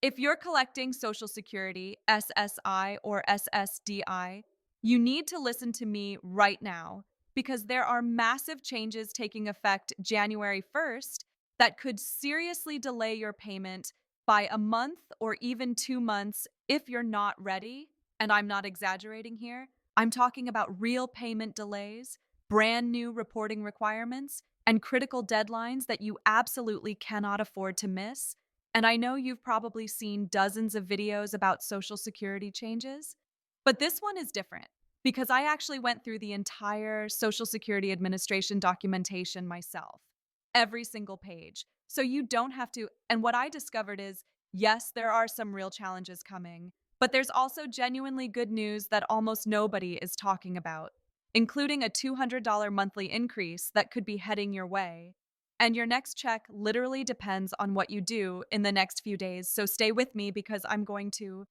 If you're collecting Social Security SSI or SSDI, you need to listen to me right now because there are massive changes taking effect January 1st that could seriously delay your payment by a month or even 2 months if you're not ready. And I'm not exaggerating here. I'm talking about real payment delays, brand new reporting requirements, and critical deadlines that you absolutely cannot afford to miss. And I know you've probably seen dozens of videos about Social Security changes, but this one is different because I actually went through the entire Social Security Administration documentation myself, every single page. So you don't have to. And what I discovered is yes, there are some real challenges coming, but there's also genuinely good news that almost nobody is talking about, including a $200 monthly increase that could be heading your way. And your next check literally depends on what you do in the next few days. So stay with me because I'm going to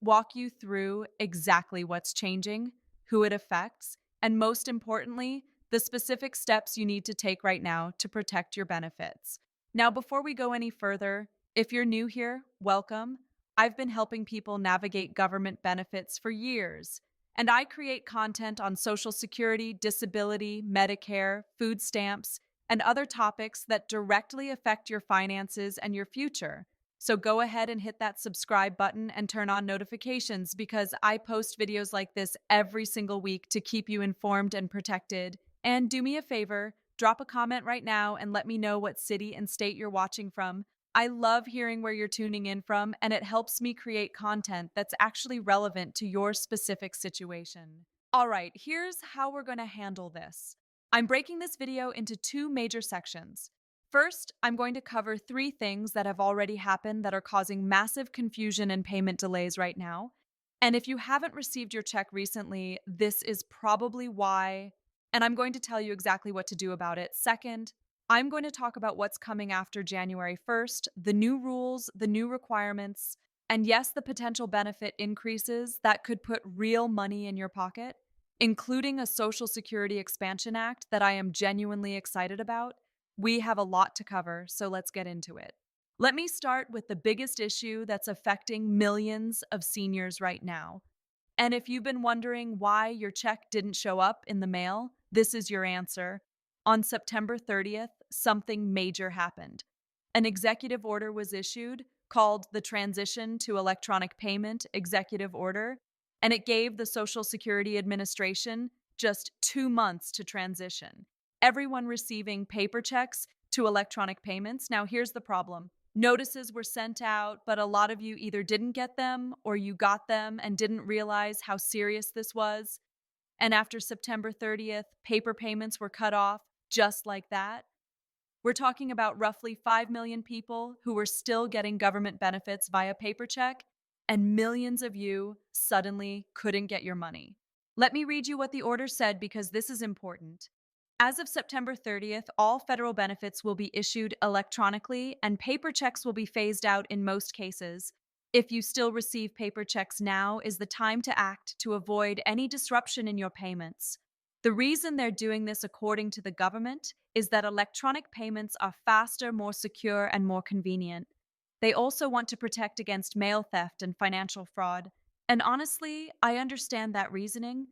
walk you through exactly what's changing, who it affects, and most importantly, the specific steps you need to take right now to protect your benefits. Now, before we go any further, if you're new here, welcome. I've been helping people navigate government benefits for years, and I create content on Social Security, disability, Medicare, food stamps, and other topics that directly affect your finances and your future. So go ahead and hit that subscribe button and turn on notifications because I post videos like this every single week to keep you informed and protected. And do me a favor, drop a comment right now and let me know what city and state you're watching from. I love hearing where you're tuning in from, and it helps me create content that's actually relevant to your specific situation. All right, here's how we're going to handle this. I'm breaking this video into two major sections. First, I'm going to cover three things that have already happened that are causing massive confusion and payment delays right now. And if you haven't received your check recently, this is probably why, and I'm going to tell you exactly what to do about it. Second, I'm going to talk about what's coming after January 1st, the new rules, the new requirements, and yes, the potential benefit increases that could put real money in your pocket, including a Social Security Expansion Act that I am genuinely excited about. We have a lot to cover, so let's get into it. Let me start with the biggest issue that's affecting millions of seniors right now. And if you've been wondering why your check didn't show up in the mail, this is your answer. On September 30th, something major happened. An executive order was issued called the Transition to Electronic Payment Executive Order, and it gave the Social Security Administration just 2 months to transition. Everyone receiving paper checks to electronic payments. Now, here's the problem. Notices were sent out, but a lot of you either didn't get them or you got them and didn't realize how serious this was. And after September 30th, paper payments were cut off just like that. We're talking about roughly 5 million people who were still getting government benefits via paper check, and millions of you suddenly couldn't get your money. Let me read you what the order said because this is important. As of September 30th, all federal benefits will be issued electronically and paper checks will be phased out in most cases. If you still receive paper checks now is the time to act to avoid any disruption in your payments. The reason they're doing this according to the government is that electronic payments are faster, more secure, and more convenient. They also want to protect against mail theft and financial fraud. And honestly, I understand that reasoning,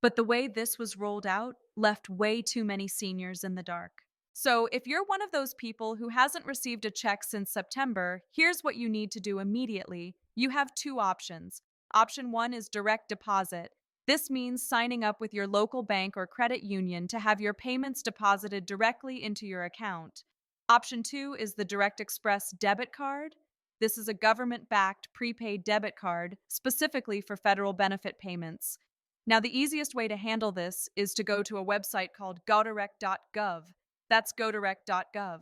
but the way this was rolled out left way too many seniors in the dark. So, if you're one of those people who hasn't received a check since September, here's what you need to do immediately. You have two options. Option one is direct deposit. This means signing up with your local bank or credit union to have your payments deposited directly into your account. Option two is the Direct Express debit card. This is a government backed prepaid debit card specifically for federal benefit payments. Now, the easiest way to handle this is to go to a website called godirect.gov. That's godirect.gov.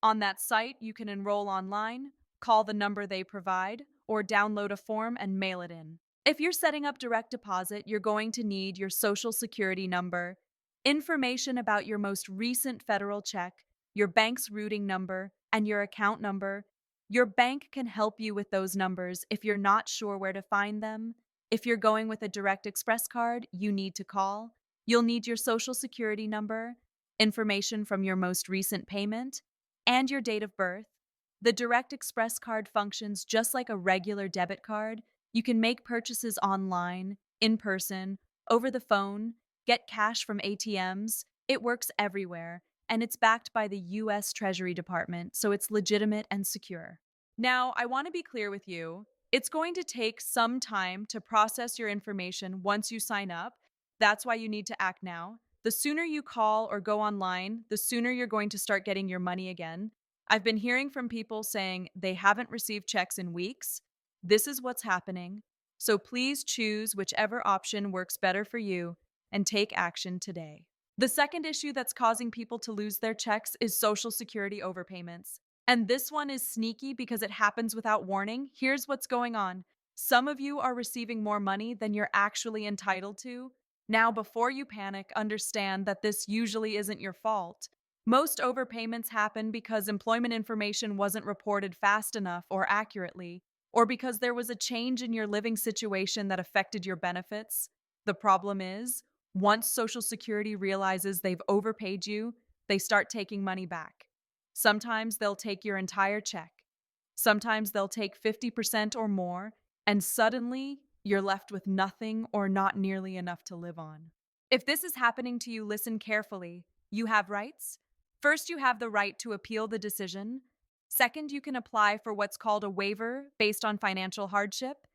On that site, you can enroll online, call the number they provide, or download a form and mail it in. If you're setting up direct deposit, you're going to need your Social Security number, information about your most recent federal check, your bank's routing number, and your account number. Your bank can help you with those numbers if you're not sure where to find them. If you're going with a Direct Express card, you need to call. You'll need your Social Security number, information from your most recent payment, and your date of birth. The Direct Express card functions just like a regular debit card. You can make purchases online, in person, over the phone, get cash from ATMs. It works everywhere, and it's backed by the US Treasury Department, so it's legitimate and secure. Now, I want to be clear with you. It's going to take some time to process your information once you sign up. That's why you need to act now. The sooner you call or go online, the sooner you're going to start getting your money again. I've been hearing from people saying they haven't received checks in weeks. This is what's happening. So please choose whichever option works better for you and take action today. The second issue that's causing people to lose their checks is Social Security overpayments. And this one is sneaky because it happens without warning. Here's what's going on. Some of you are receiving more money than you're actually entitled to. Now, before you panic, understand that this usually isn't your fault. Most overpayments happen because employment information wasn't reported fast enough or accurately, or because there was a change in your living situation that affected your benefits. The problem is, once Social Security realizes they've overpaid you, they start taking money back. Sometimes they'll take your entire check. Sometimes they'll take 50% or more, and suddenly you're left with nothing or not nearly enough to live on. If this is happening to you, listen carefully. You have rights. First, you have the right to appeal the decision. Second, you can apply for what's called a waiver based on financial hardship.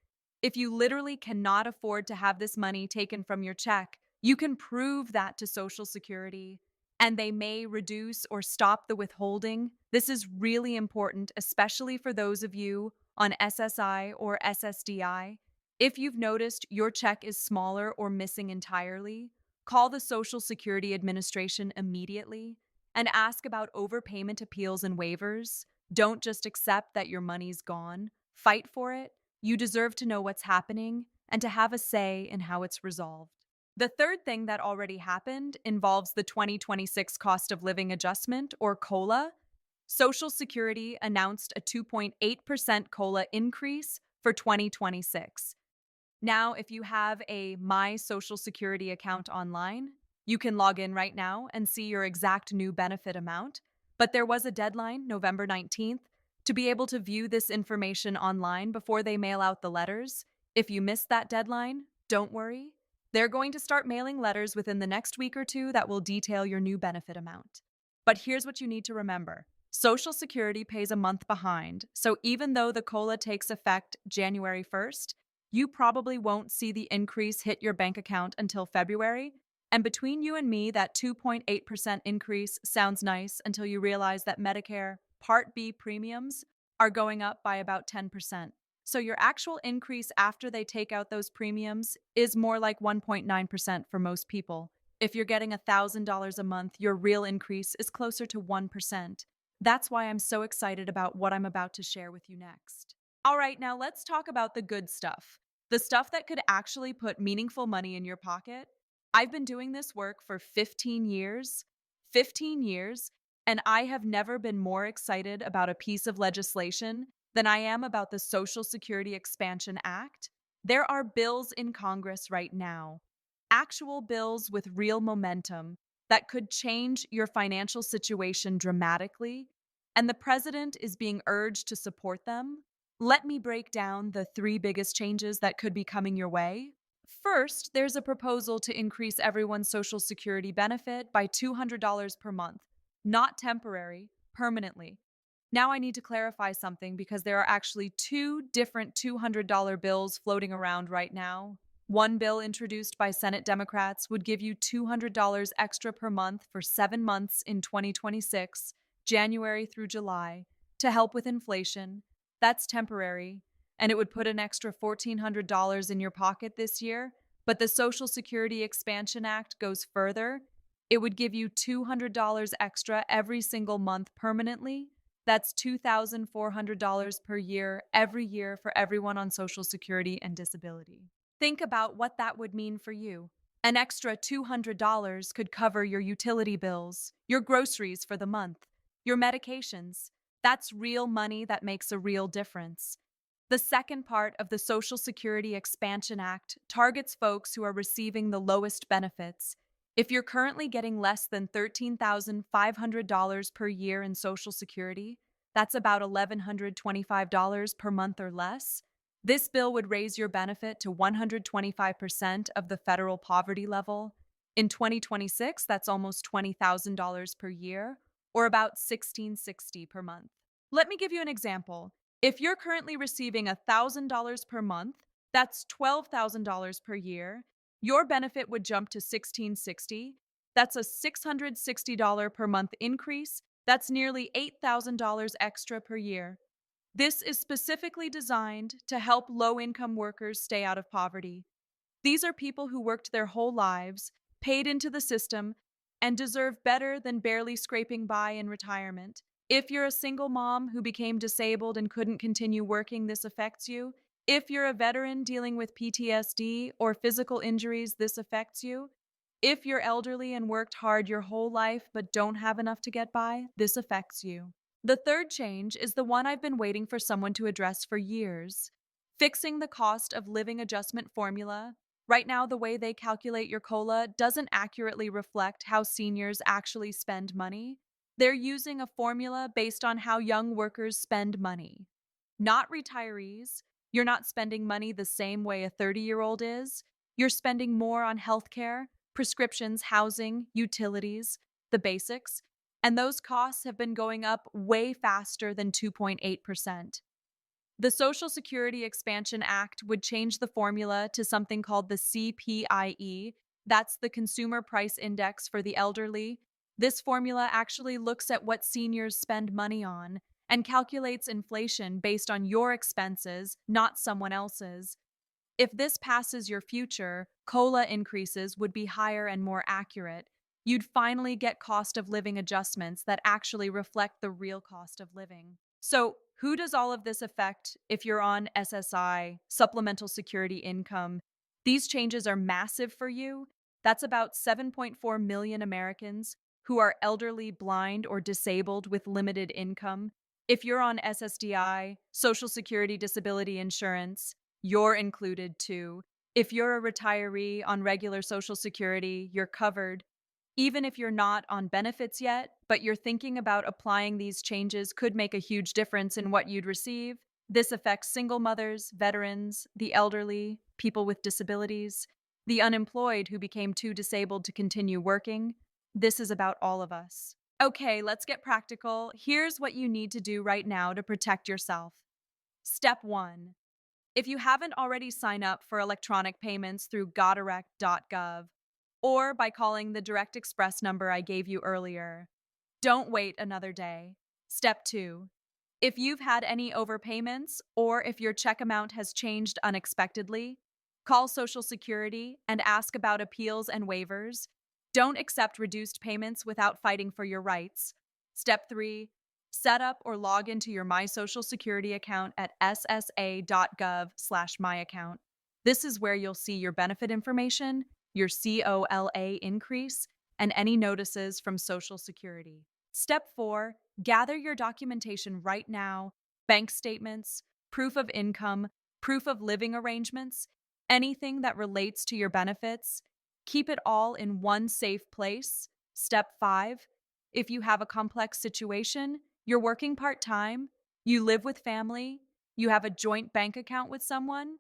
If you literally cannot afford to have this money taken from your check, you can prove that to Social Security, and they may reduce or stop the withholding. This is really important, especially for those of you on SSI or SSDI. If you've noticed your check is smaller or missing entirely, call the Social Security Administration immediately and ask about overpayment appeals and waivers. Don't just accept that your money's gone. Fight for it. You deserve to know what's happening and to have a say in how it's resolved. The third thing that already happened involves the 2026 Cost of Living Adjustment, or COLA. Social Security announced a 2.8% COLA increase for 2026. Now, if you have a My Social Security account online, you can log in right now and see your exact new benefit amount. But there was a deadline, November 19th, to be able to view this information online before they mail out the letters. If you missed that deadline, don't worry. They're going to start mailing letters within the next week or two that will detail your new benefit amount. But here's what you need to remember. Social Security pays a month behind, so even though the COLA takes effect January 1st, you probably won't see the increase hit your bank account until February. And between you and me, that 2.8% increase sounds nice until you realize that Medicare Part B premiums are going up by about 10%. So your actual increase after they take out those premiums is more like 1.9% for most people. If you're getting $1,000 a month, your real increase is closer to 1%. That's why I'm so excited about what I'm about to share with you next. All right, now let's talk about the good stuff. The stuff that could actually put meaningful money in your pocket. I've been doing this work for 15 years. 15 years, and I have never been more excited about a piece of legislation than I am about the Social Security Expansion Act. There are bills in Congress right now, actual bills with real momentum that could change your financial situation dramatically, and the president is being urged to support them. Let me break down the three biggest changes that could be coming your way. First, there's a proposal to increase everyone's Social Security benefit by $200 per month, not temporary, permanently. Now I need to clarify something because there are actually two different $200 bills floating around right now. One bill introduced by Senate Democrats would give you $200 extra per month for 7 months in 2026, January through July, to help with inflation. That's temporary, and it would put an extra $1,400 in your pocket this year. But the Social Security Expansion Act goes further. It would give you $200 extra every single month permanently. That's $2,400 per year, every year for everyone on Social Security and disability. Think about what that would mean for you. An extra $200 could cover your utility bills, your groceries for the month, your medications. That's real money that makes a real difference. The second part of the Social Security Expansion Act targets folks who are receiving the lowest benefits. If you're currently getting less than $13,500 per year in Social Security, That's about $1,125 per month or less. This bill would raise your benefit to 125% of the federal poverty level. In 2026, that's almost $20,000 per year, or about $1,660 per month. Let me give you an example. If you're currently receiving $1,000 per month, that's $12,000 per year. Your benefit would jump to $1,660. That's a $660 per month increase. That's nearly $8,000 extra per year. This is specifically designed to help low income workers stay out of poverty. These are people who worked their whole lives, paid into the system, and deserve better than barely scraping by in retirement. If you're a single mom who became disabled and couldn't continue working, this affects you. If you're a veteran dealing with PTSD or physical injuries, this affects you. If you're elderly and worked hard your whole life but don't have enough to get by, this affects you. The third change is the one I've been waiting for someone to address for years: fixing the cost of living adjustment formula. Right now, the way they calculate your COLA doesn't accurately reflect how seniors actually spend money. They're using a formula based on how young workers spend money, not retirees. You're not spending money the same way a 30-year-old is. You're spending more on healthcare, prescriptions, housing, utilities, the basics, and those costs have been going up way faster than 2.8%. The Social Security Expansion Act would change the formula to something called the CPIE. That's the Consumer Price Index for the elderly. This formula actually looks at what seniors spend money on and calculates inflation based on your expenses, not someone else's. If this passes your future, COLA increases would be higher and more accurate. You'd finally get cost of living adjustments that actually reflect the real cost of living. So, who does all of this affect if you're on SSI, supplemental security income? These changes are massive for you. That's about 7.4 million Americans who are elderly, blind, or disabled with limited income. If you're on SSDI, Social Security Disability Insurance, you're included too. If you're a retiree on regular Social Security, you're covered. Even if you're not on benefits yet, but you're thinking about applying, these changes could make a huge difference in what you'd receive. This affects single mothers, veterans, the elderly, people with disabilities, the unemployed who became too disabled to continue working. This is about all of us. Okay, let's get practical. Here's what you need to do right now to protect yourself. Step 1. If you haven't already signed up for electronic payments through godirect.gov or by calling the Direct Express number I gave you earlier, don't wait another day. Step 2. If you've had any overpayments or if your check amount has changed unexpectedly, call Social Security and ask about appeals and waivers. Don't accept reduced payments without fighting for your rights. Step 3. Set up or log into your My Social Security account at ssa.gov/myaccount. This is where you'll see your benefit information, your COLA increase, and any notices from Social Security. Step 4. Gather your documentation right now: bank statements, proof of income, proof of living arrangements, anything that relates to your benefits. Keep it all in one safe place. Step 5. If you have a complex situation, you're working part-time, you live with family, you have a joint bank account with someone,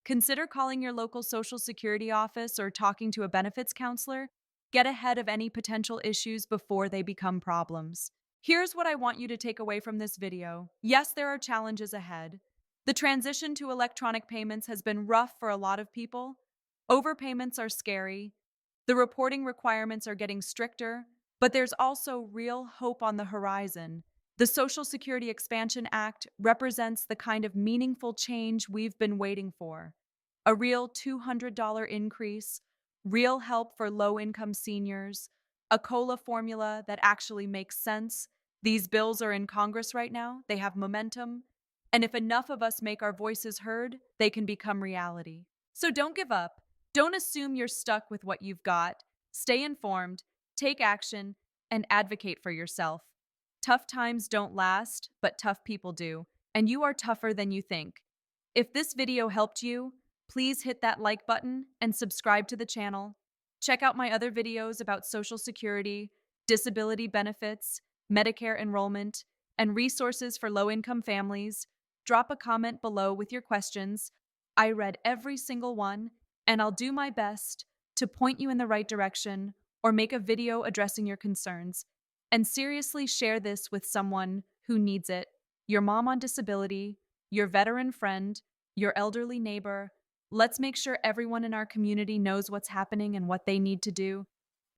consider calling your local Social Security office or talking to a benefits counselor. Get ahead of any potential issues before they become problems. Here's what I want you to take away from this video. Yes, there are challenges ahead. The transition to electronic payments has been rough for a lot of people. Overpayments are scary. The reporting requirements are getting stricter, but there's also real hope on the horizon. The Social Security Expansion Act represents the kind of meaningful change we've been waiting for. A real $200 increase, real help for low-income seniors, a COLA formula that actually makes sense. These bills are in Congress right now, they have momentum, and if enough of us make our voices heard, they can become reality. So don't give up. Don't assume you're stuck with what you've got. Stay informed, take action, and advocate for yourself. Tough times don't last, but tough people do, and you are tougher than you think. If this video helped you, please hit that like button and subscribe to the channel. Check out my other videos about Social Security, disability benefits, Medicare enrollment, and resources for low income families. Drop a comment below with your questions. I read every single one, and I'll do my best to point you in the right direction or make a video addressing your concerns. And seriously share this with someone who needs it: your mom on disability, your veteran friend, your elderly neighbor. Let's make sure everyone in our community knows what's happening and what they need to do.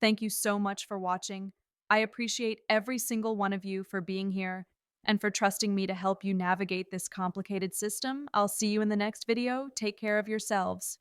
Thank you so much for watching. I appreciate every single one of you for being here and for trusting me to help you navigate this complicated system. I'll see you in the next video. Take care of yourselves.